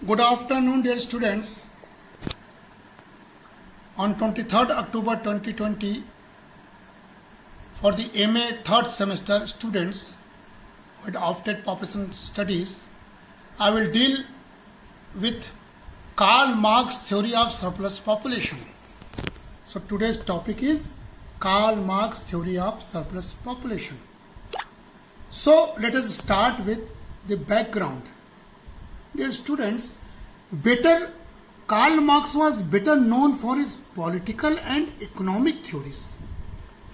Good afternoon, dear students. On 23rd October 2020, for the MA third semester students with opted population studies, I will deal with Karl Marx theory of surplus population. So today's topic is Karl Marx theory of surplus population. So let us start with the background. Dear students, Karl Marx was better known for his political and economic theories,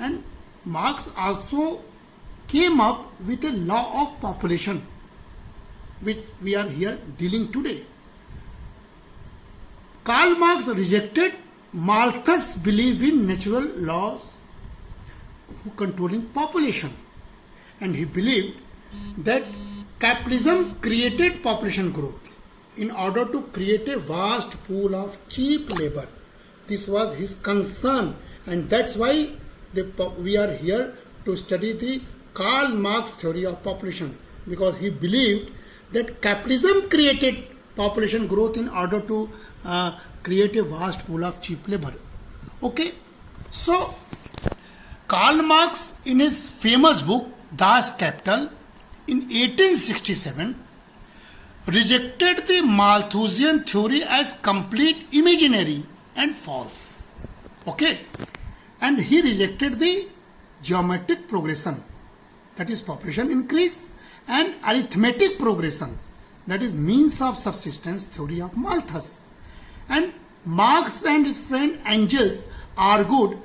and Marx also came up with a law of population which we are here dealing today. Karl Marx rejected Malthus' belief in natural laws controlling population, and he believed that capitalism created population growth in order to create a vast pool of cheap labor. This was his concern, and that's why we are here to study the Karl Marx theory of population, because he believed that capitalism created population growth in order to create a vast pool of cheap labor. Okay, so Karl Marx, in his famous book Das Kapital in 1867, rejected the Malthusian theory as complete imaginary and false. Okay, and he rejected the geometric progression, that is population increase, and arithmetic progression, that is means of subsistence theory of Malthus. And Marx and his friend Engels argued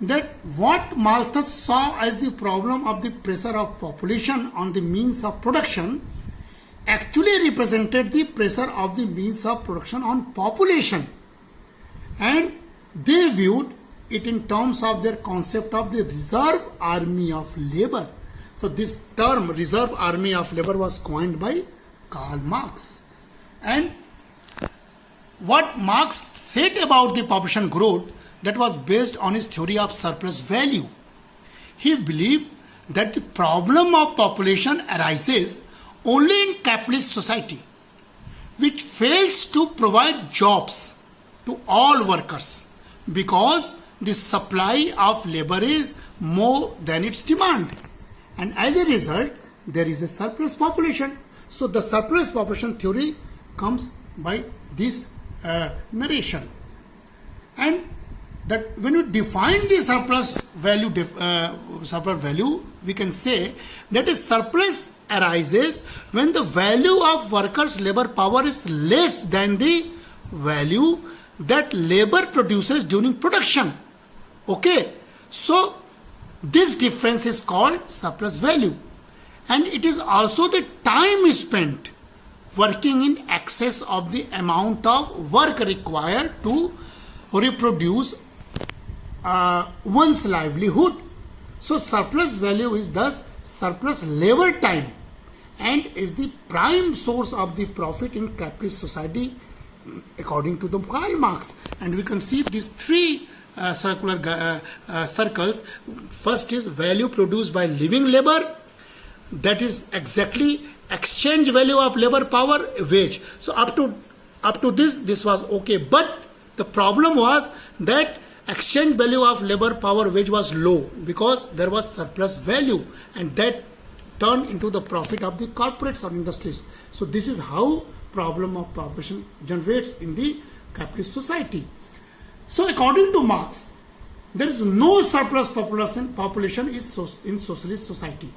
that what Malthus saw as the problem of the pressure of population on the means of production actually represented the pressure of the means of production on population, and they viewed it in terms of their concept of the reserve army of labor. So this term reserve army of labor was coined by Karl Marx. And what Marx said about the population growth, that was based on his theory of surplus value. He believed that the problem of population arises only in capitalist society, which fails to provide jobs to all workers because the supply of labor is more than its demand, and as a result there is a surplus population. So the surplus population theory comes by this narration. And that when you define the surplus value, we can say that a surplus arises when the value of workers' labor power is less than the value that labor produces during production. Okay, so this difference is called surplus value, and it is also the time spent working in excess of the amount of work required to reproduce one's livelihood. So surplus value is thus surplus labor time and is the prime source of the profit in capitalist society according to the Karl Marx. And we can see these three circular circles. First is value produced by living labor, that is exactly exchange value of labor power, wage. So up to this was okay, but the problem was that exchange value of labor power wage was low because there was surplus value, and that turned into the profit of the corporates or industries. So this is how problem of population generates in the capitalist society. So according to Marx, there is no surplus population in socialist society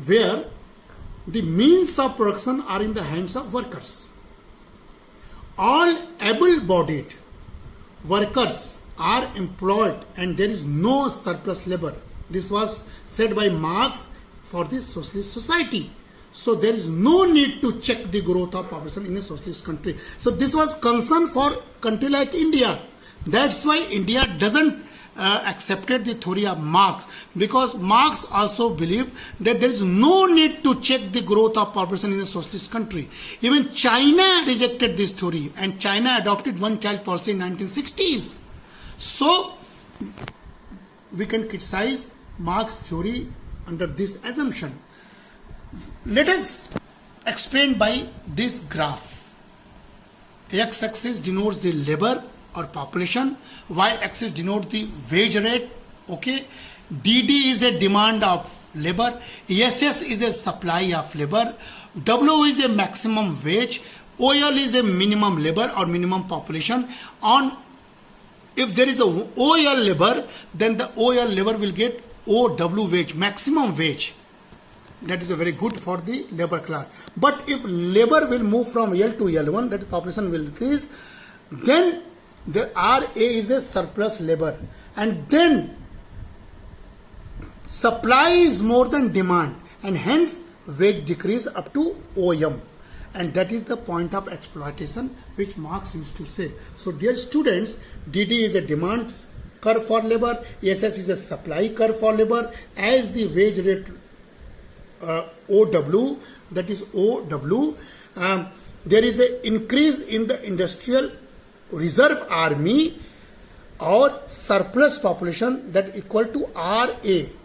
where the means of production are in the hands of workers. All able-bodied workers are employed and there is no surplus labor. This was said by Marx for the socialist society. So there is no need to check the growth of population in a socialist country. So this was concern for country like India. That's why India doesn't accepted the theory of Marx, because Marx also believed that there is no need to check the growth of population in a socialist country. Even China rejected this theory, and China adopted one-child policy in 1960s. So we can criticize Marx theory under this assumption. Let us explain by this graph. X-axis denotes the labor or population, Y-axis denotes the wage rate, okay. DD is a demand of labor, SS is a supply of labor, W is a maximum wage, OL is a minimum labor or minimum population. On if there is a OL labor, then the OL labor will get OW wage, maximum wage. That is a very good for the labor class. But if labor will move from L to L1, that population will increase, then the RA is a surplus labor, and then supply is more than demand, and hence wage decrease up to OM. And that is the point of exploitation which Marx used to say. So dear students, DD is a demand curve for labor, SS is a supply curve for labor, as the wage rate OW, that is OW, there is an increase in the industrial reserve army or surplus population that equal to RA.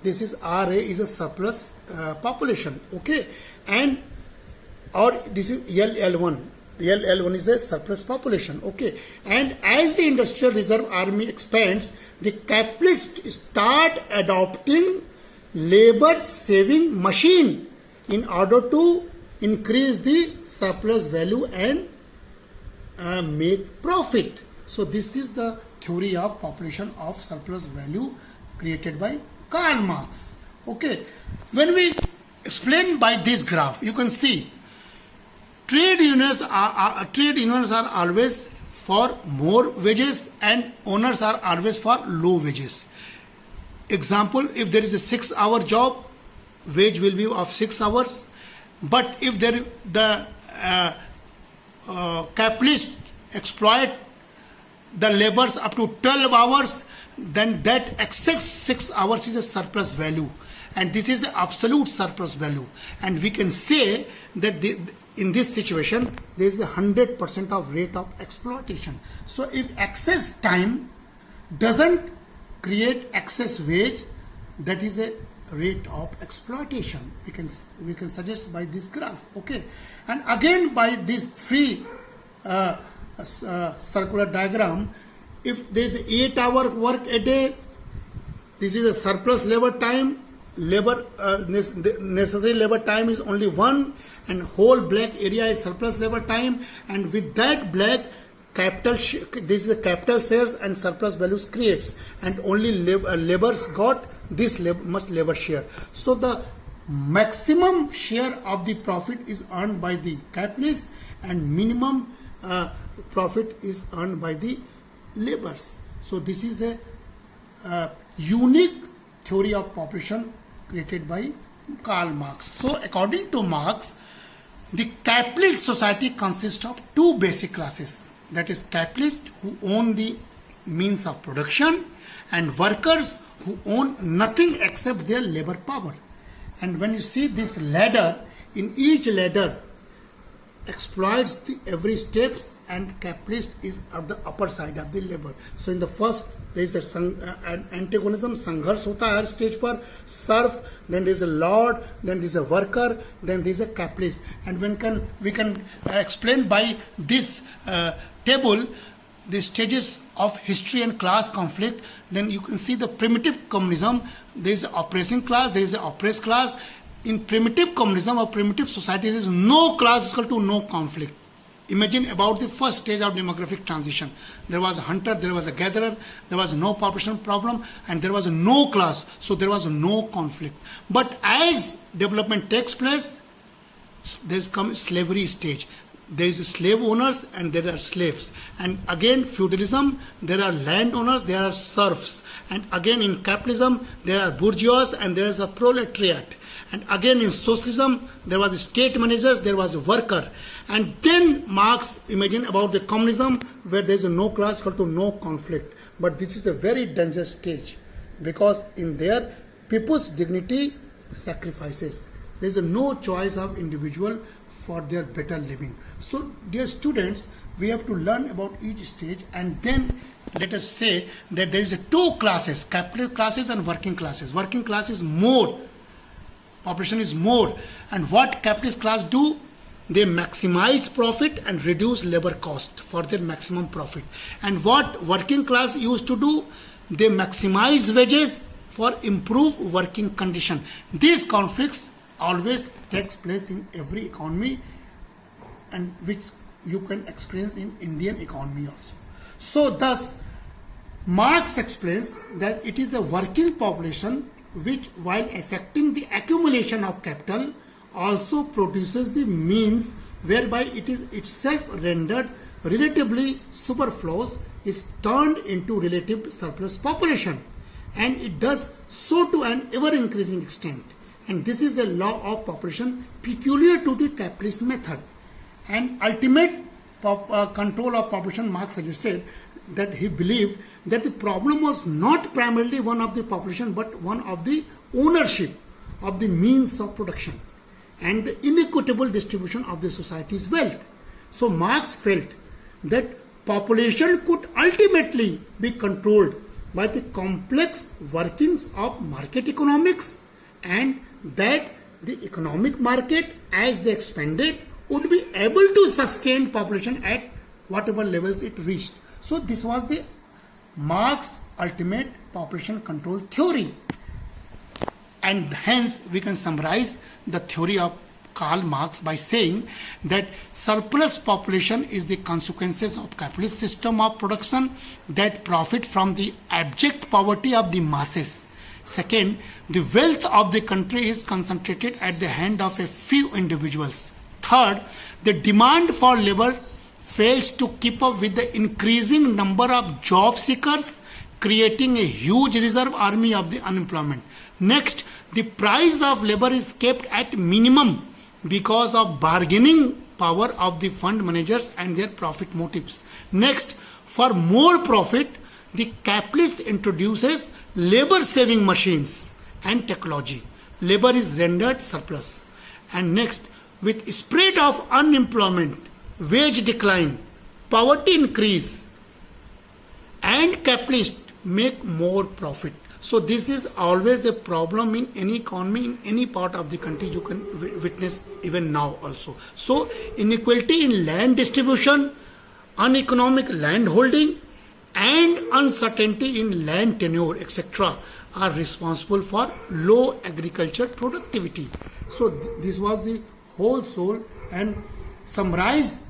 This is RA is a surplus population, okay, and or this is LL1. LL1 is a surplus population, okay. And as the industrial reserve army expands, the capitalists start adopting labor saving machine in order to increase the surplus value and make profit. So this is the theory of population of surplus value created by Karl Marx, okay. When we explain by this graph, you can see trade unions are always for more wages and owners are always for low wages. Example, if there is a 6-hour job, wage will be of 6 hours. But if the capitalist exploit the laborers up to 12 hours, then that excess 6 hours is a surplus value. And this is the absolute surplus value. And we can say that in this situation, there is a 100% of rate of exploitation. So if excess time doesn't create excess wage, that is a rate of exploitation. We can suggest by this graph, okay. And again by this free circular diagram, if there is 8-hour work a day, this is a surplus labor time. Necessary labor time is only 1, and whole black area is surplus labor time, and with that black capital, this is a capital shares and surplus values creates, and only laborers got this much labor share. So the maximum share of the profit is earned by the capitalist, and minimum profit is earned by the laborers. So this is a unique theory of population created by Karl Marx. So according to Marx, the capitalist society consists of 2 basic classes. That is capitalists who own the means of production, and workers who own nothing except their labor power. And when you see this ladder, in each ladder exploits the every steps, and capitalist is at the upper side of the labor. So in the first there is an antagonism, संघर्ष होता है हर stage पर, serf, then there is a lord, then there is a worker, then there is a capitalist. And we can explain by this table the stages of history and class conflict. Then you can see the primitive communism, there is an oppressing class, there is an oppressed class. In primitive communism or primitive society, there is no class equal to no conflict. Imagine about the first stage of demographic transition. There was a hunter, there was a gatherer, there was no population problem, and there was no class, so there was no conflict. But as development takes place, there comes slavery stage. There is slave owners and there are slaves. And again feudalism, there are landowners, there are serfs. And again in capitalism, there are bourgeois and there is a proletariat. And again in socialism, there was state managers, there was a worker. And then Marx imagined about the communism, where there is no class equal to no conflict. But this is a very dangerous stage, because in there people's dignity sacrifices. There is no choice of individual for their better living. So dear students, we have to learn about each stage, and then let us say that there is 2 classes, capitalist classes and working classes. Working class is more, population is more. And what capitalist class do? they maximize profit and reduce labor cost for their maximum profit. And what working class used to do, they maximize wages for improved working condition. These conflicts always takes place in every economy, and which you can experience in Indian economy also. So thus Marx explains that it is a working population which, while affecting the accumulation of capital, also produces the means whereby it is itself rendered relatively superfluous, is turned into relative surplus population, and it does so to an ever increasing extent. And this is the law of population peculiar to the capitalist method. And ultimate control of population, Marx suggested that he believed that the problem was not primarily one of the population but one of the ownership of the means of production and the inequitable distribution of the society's wealth. So Marx felt that population could ultimately be controlled by the complex workings of market economics, and that the economic market, as they expanded, would be able to sustain population at whatever levels it reached. So this was the Marx ultimate population control theory. And hence we can summarize the theory of Karl Marx by saying that surplus population is the consequences of capitalist system of production that profit from the abject poverty of the masses. Second, the wealth of the country is concentrated at the hand of a few individuals. Third, the demand for labor fails to keep up with the increasing number of job seekers, creating a huge reserve army of the unemployment. Next, the price of labor is kept at minimum because of bargaining power of the fund managers and their profit motives. Next, for more profit, the capitalist introduces labor saving machines and technology. Labor is rendered surplus. And next, with spread of unemployment, wage decline, poverty increase, and capitalists make more profit. So this is always a problem in any economy, in any part of the country. You can witness even now also. So inequality in land distribution, uneconomic land holding, and uncertainty in land tenure, etc., are responsible for low agriculture productivity. So this was the whole soul and summarized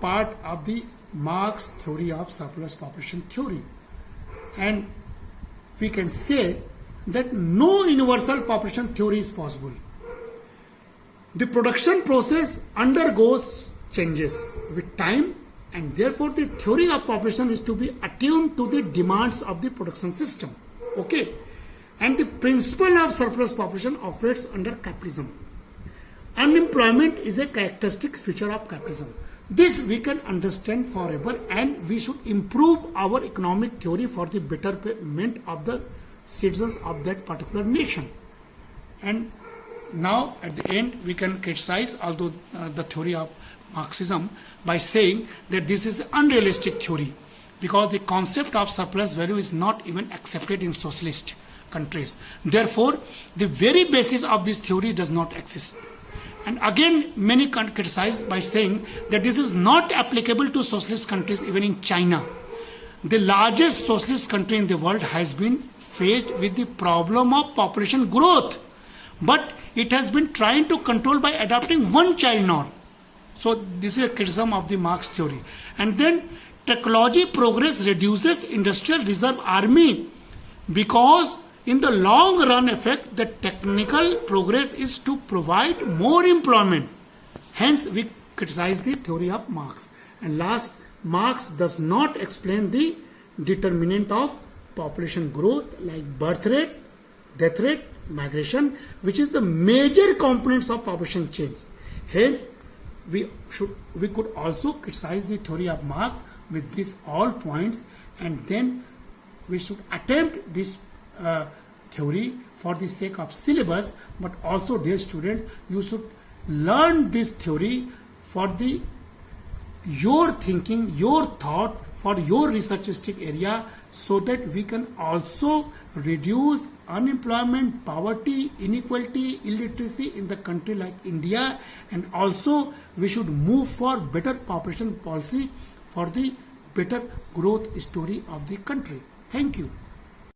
part of the Marx theory of surplus population theory. And we can say that no universal population theory is possible. The production process undergoes changes with time, and therefore the theory of population is to be attuned to the demands of the production system. Okay? And the principle of surplus population operates under capitalism. Unemployment is a characteristic feature of capitalism. This we can understand forever, and we should improve our economic theory for the betterment of the citizens of that particular nation. And now at the end we can criticize although the theory of Marxism by saying that this is an unrealistic theory because the concept of surplus value is not even accepted in socialist countries. Therefore, the very basis of this theory does not exist. And again, many criticize by saying that this is not applicable to socialist countries, even in China. The largest socialist country in the world has been faced with the problem of population growth, but it has been trying to control by adopting one-child norm. So this is a criticism of the Marx theory. And then technology progress reduces industrial reserve army because in the long run effect, the technical progress is to provide more employment. Hence, we criticize the theory of Marx. And last, Marx does not explain the determinant of population growth like birth rate, death rate, migration, which is the major components of population change. Hence, we could also criticize the theory of Marx with these all points, and then we should attempt this theory for the sake of syllabus, but also, dear students, you should learn this theory for your thinking, your thought for your researchistic area, so that we can also reduce unemployment, poverty, inequality, illiteracy in the country like India, and also we should move for better population policy for the better growth story of the country. Thank you.